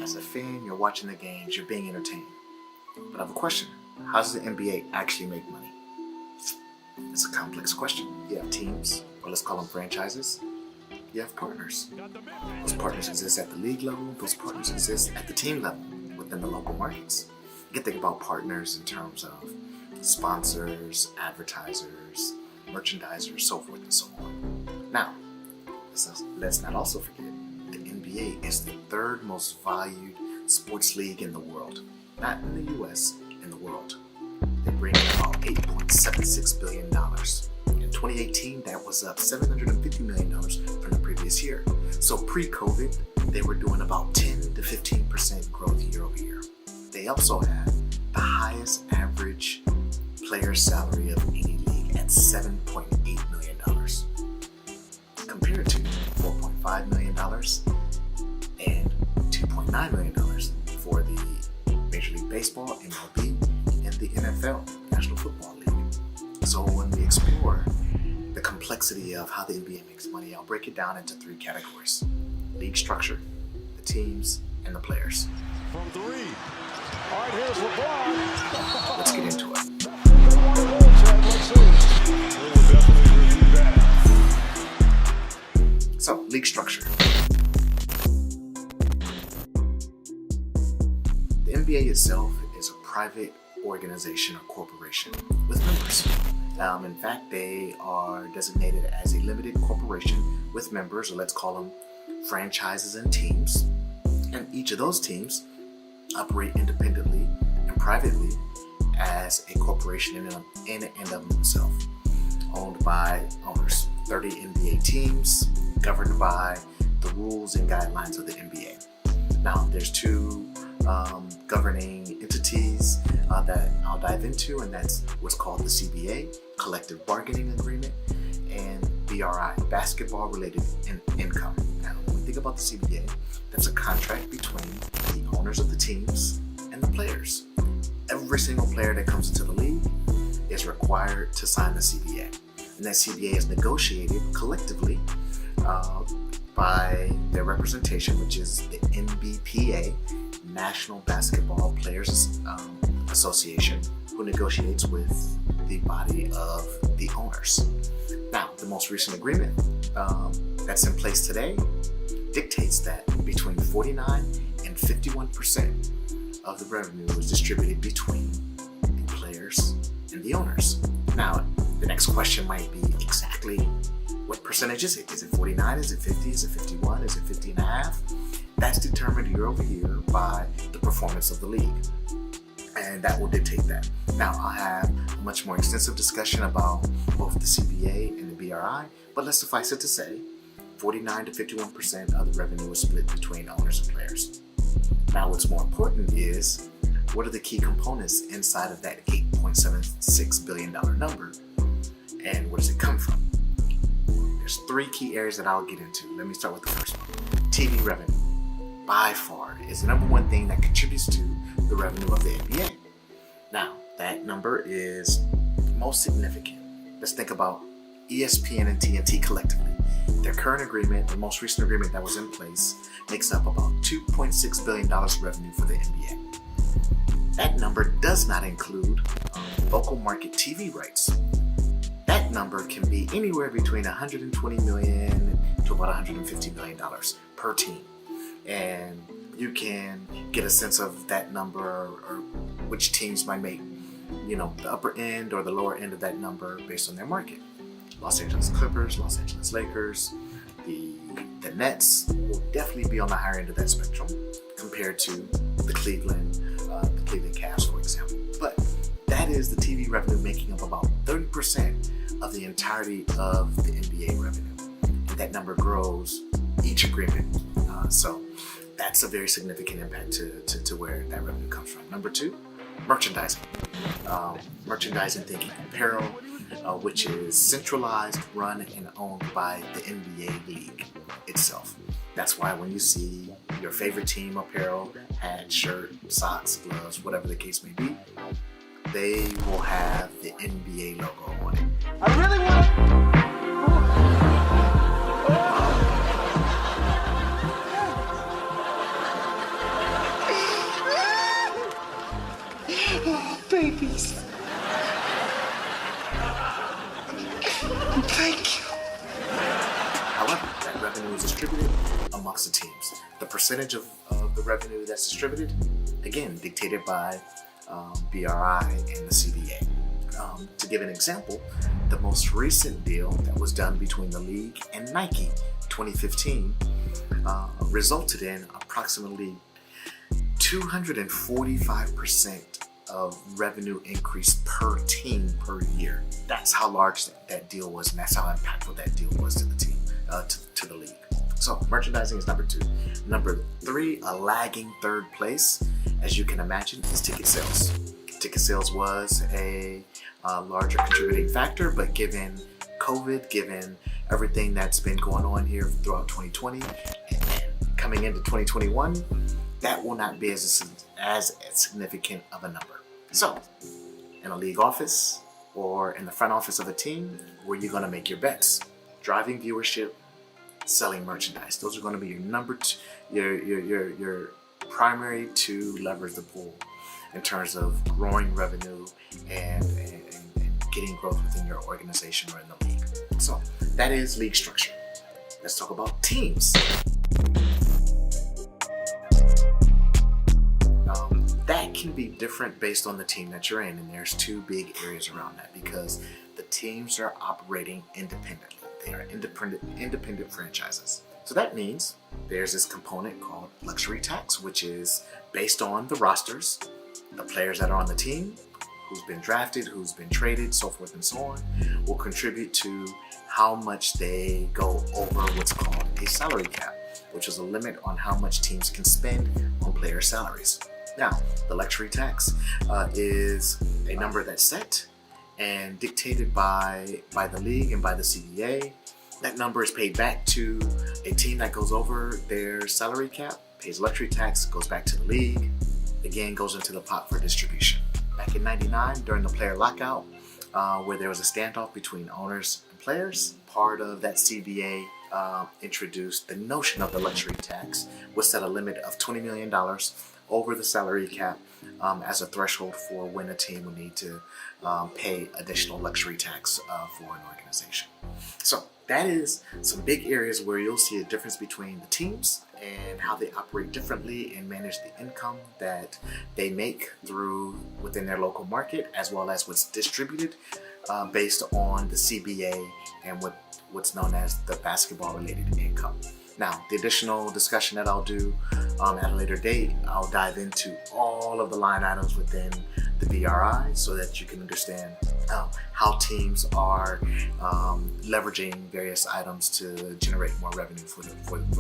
As a fan, you're watching the games, you're being entertained. But I have a question. How does the NBA actually make money? It's a complex question. You have teams, or let's call them franchises. You have partners. Those partners exist at the league level. Those partners exist at the team level within the local markets. You can think about partners in terms of sponsors, advertisers, merchandisers, so forth and so on. Now, let's not also forget the NBA is the third most valued sports league in the world. Not in the US, in the world. They bring in about $8.76 billion. In 2018, that was up $750 million from the previous year. So pre-COVID, they were doing about 10 to 15% growth year over year. They also had the highest average player salary of any league at $7.8 million, compared to $4.5 million and $2.9 million for the Major League Baseball, MLB, and the NFL, National Football League. So when we explore the complexity of how the NBA makes money, I'll break it down into three categories: league structure, the teams, and the players. From three. All right, here's LeBron. Let's get into it. So, league structure. The NBA itself is a private organization or corporation with members. In fact, they are designated as a limited corporation with members, or let's call them franchises and teams. And each of those teams operate independently and privately as a corporation in and of themselves, owned by owners. 30 NBA teams, governed by the rules and guidelines of the NBA. Now, there's two governing entities that I'll dive into, and that's what's called the CBA, Collective Bargaining Agreement, and BRI, Basketball Related Income. Now, when we think about the CBA, that's a contract between the owners of the teams and the players. Every single player that comes into the league is required to sign the CBA. And that CBA is negotiated collectively by their representation, which is the NBPA, National Basketball Players Association, who negotiates with the body of the owners. Now, the most recent agreement that's in place today dictates that between 49 and 51% of the revenue is distributed between the players and the owners. Now, the next question might be exactly what percentage is it? Is it 49? Is it 50? Is it 51? Is it 50 and a half? That's determined year over year by the performance of the league. And that will dictate that. Now, I'll have a much more extensive discussion about both the CBA and the BRI, but let's suffice it to say, 49 to 51% of the revenue is split between owners and players. Now, what's more important is, what are the key components inside of that $8.76 billion number, and where does it come from? There's three key areas that I'll get into. Let me start with the first one. TV revenue, by far, is the number one thing that contributes to the revenue of the NBA. Now, that number is most significant. Let's think about ESPN and TNT collectively. Their current agreement, the most recent agreement that was in place, makes up about $2.6 billion revenue for the NBA. That number does not include local market TV rights. That number can be anywhere between $120 million to about $150 million per team. And you can get a sense of that number, or which teams might make, the upper end or the lower end of that number based on their market. Los Angeles Clippers, Los Angeles Lakers, the Nets will definitely be on the higher end of that spectrum compared to the Cleveland Cavs, for example. But that is the TV revenue, making up about 30% of the entirety of the NBA revenue. And that number grows each agreement. So that's a very significant impact to where that revenue comes from. Number two, merchandising. Merchandising, thinking apparel, which is centralized, run, and owned by the NBA league itself. That's why when you see your favorite team apparel, hat, shirt, socks, gloves, whatever the case may be, they will have the NBA logo on it. I really want to... babies. Thank you. However, that revenue is distributed amongst the teams. The percentage of the revenue that's distributed, again, dictated by BRI and the CBA. To give an example, the most recent deal that was done between the league and Nike, 2015, resulted in approximately 245% of revenue increase per team per year. That's how large that deal was, and that's how impactful that deal was to the team, to the league. So merchandising is number 2. Number 3, a lagging third place, as you can imagine, is ticket sales. Ticket sales was a larger contributing factor, but given COVID, given everything that's been going on here throughout 2020 and coming into 2021, that will not be as significant of a number. So, in a league office or in the front office of a team, where you're going to make your bets, driving viewership, selling merchandise. Those are going to be your number two, your primary 2 levers to pull in terms of growing revenue and getting growth within your organization or in the league. So that is league structure. Let's talk about teams. That can be different based on the team that you're in, and there's 2 big areas around that because the teams are operating independently. They are independent franchises. So that means there's this component called luxury tax, which is based on the rosters, the players that are on the team, who's been drafted, who's been traded, so forth and so on, will contribute to how much they go over what's called a salary cap, which is a limit on how much teams can spend on player salaries. Now, the luxury tax is a number that's set and dictated by the league and by the CBA. That number is paid back to a team that goes over their salary cap, pays luxury tax, goes back to the league, again goes into the pot for distribution. Back in '99, during the player lockout, where there was a standoff between owners and players, part of that CBA introduced the notion of the luxury tax, was set a limit of $20 million over the salary cap as a threshold for when a team would need to pay additional luxury tax for an organization. So that is some big areas where you'll see a difference between the teams and how they operate differently and manage the income that they make within their local market, as well as what's distributed based on the CBA and what's known as the basketball related income. Now, the additional discussion that I'll do at a later date, I'll dive into all of the line items within the BRI so that you can understand how teams are leveraging various items to generate more revenue for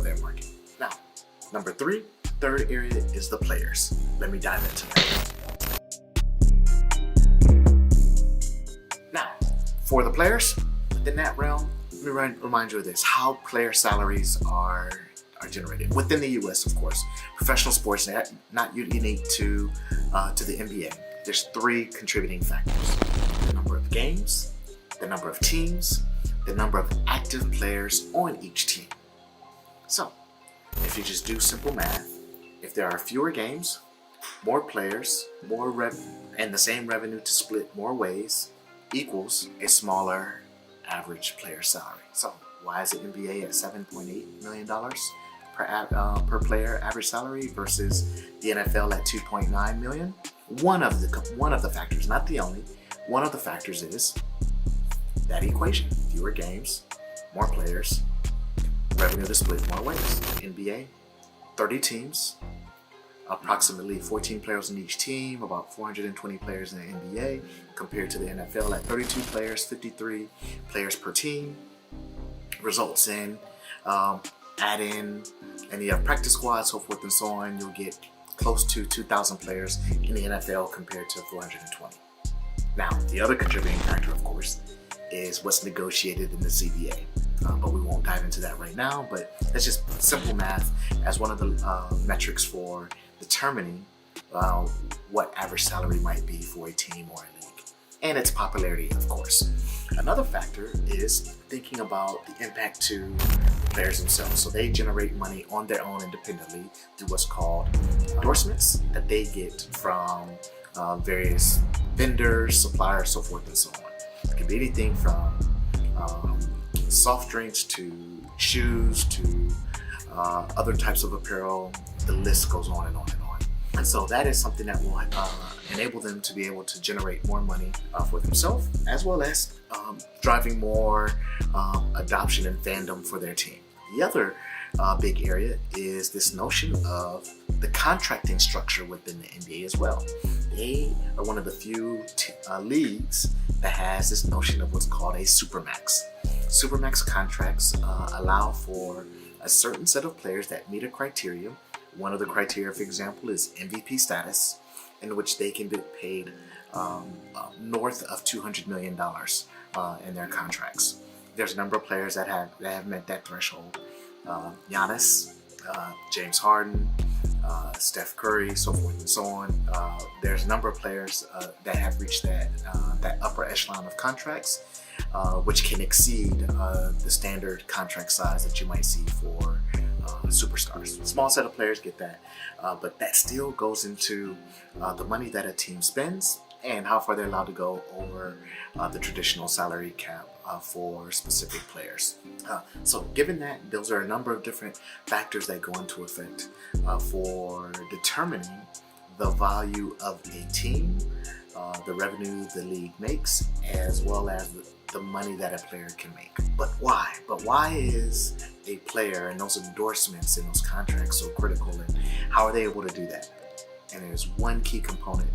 their market. Now, number 3, third area is the players. Let me dive into that. Now, for the players within that realm, let me remind you of this: how player salaries are generated within the U.S. Of course, professional sports, not unique to the NBA. There's 3 contributing factors: the number of games, the number of teams, the number of active players on each team. So, if you just do simple math, if there are fewer games, more players, and the same revenue to split more ways equals a smaller average player salary. So why is the NBA at $7.8 million per player average salary versus the NFL at $2.9 million? One of the factors, not the only, one of the factors is that equation: fewer games, more players, revenue to split more ways. NBA, 30 teams, approximately 14 players in each team, about 420 players in the NBA, compared to the NFL at 32 players, 53 players per team, results in add in any practice squads, so forth and so on, you'll get close to 2,000 players in the NFL compared to 420. Now, the other contributing factor, of course, is what's negotiated in the CBA. But we won't dive into that right now, but that's just simple math as one of the metrics for determining what average salary might be for a team or a league, and its popularity, of course. Another factor is thinking about the impact to the players themselves. So they generate money on their own independently through what's called endorsements that they get from various vendors, suppliers, so forth and so on. It can be anything from soft drinks to shoes to other types of apparel. The list goes on and on and on. And so that is something that will enable them to be able to generate more money for themselves, as well as driving more adoption and fandom for their team. The other big area is this notion of the contracting structure within the NBA as well. They are one of the few leagues that has this notion of what's called a supermax. Supermax contracts allow for a certain set of players that meet a criteria. One of the criteria, for example, is MVP status, in which they can be paid north of $200 million in their contracts. There's a number of players that have met that threshold. Giannis, James Harden, Steph Curry, so forth and so on. There's a number of players that have reached that upper echelon of contracts, which can exceed the standard contract size that you might see for superstars. A small set of players get that, but that still goes into the money that a team spends and how far they're allowed to go over the traditional salary cap for specific players. So given that, those are a number of different factors that go into effect for determining the value of a team, the revenue the league makes, as well as the money that a player can make. But why? But why is a player and those endorsements and those contracts so critical, and how are they able to do that? And there's one key component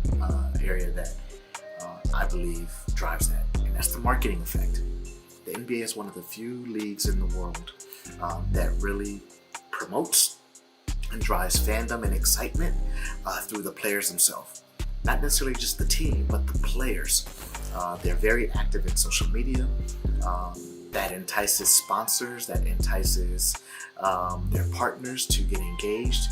area that I believe drives that, and that's the marketing effect. The NBA is one of the few leagues in the world that really promotes and drives fandom and excitement through the players themselves. Not necessarily just the team, but the players. They're very active in social media. That entices sponsors, that entices their partners to get engaged.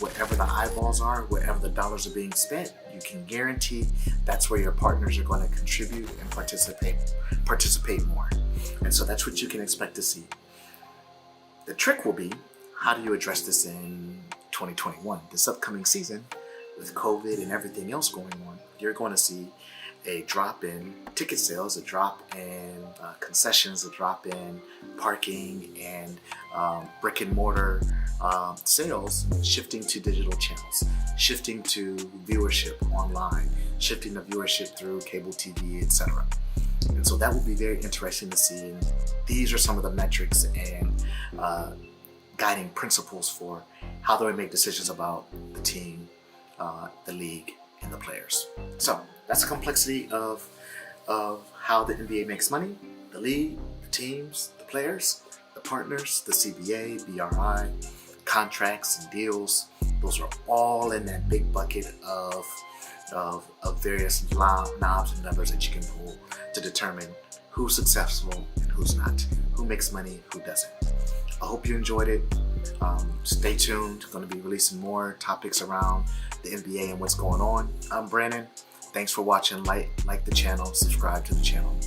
Wherever the eyeballs are, wherever the dollars are being spent, you can guarantee that's where your partners are going to contribute and participate more. And so that's what you can expect to see. The trick will be, how do you address this in 2021? This upcoming season, with COVID and everything else going on, you're going to see a drop in ticket sales, a drop in concessions, a drop in parking and brick and mortar sales, shifting to digital channels, shifting to viewership online, shifting to viewership through cable TV, etc. And so that will be very interesting to see. And these are some of the metrics and guiding principles for how do I make decisions about the team, the league, and the players. So that's the complexity of how the NBA makes money: the league, the teams, the players, the partners, the CBA, BRI, contracts and deals. Those are all in that big bucket of various knobs and levers that you can pull to determine who's successful and who's not, who makes money, who doesn't. I hope you enjoyed it. Stay tuned. I'm going to be releasing more topics around the NBA and what's going on. I'm Brannan. Thanks for watching. Like the channel, subscribe to the channel.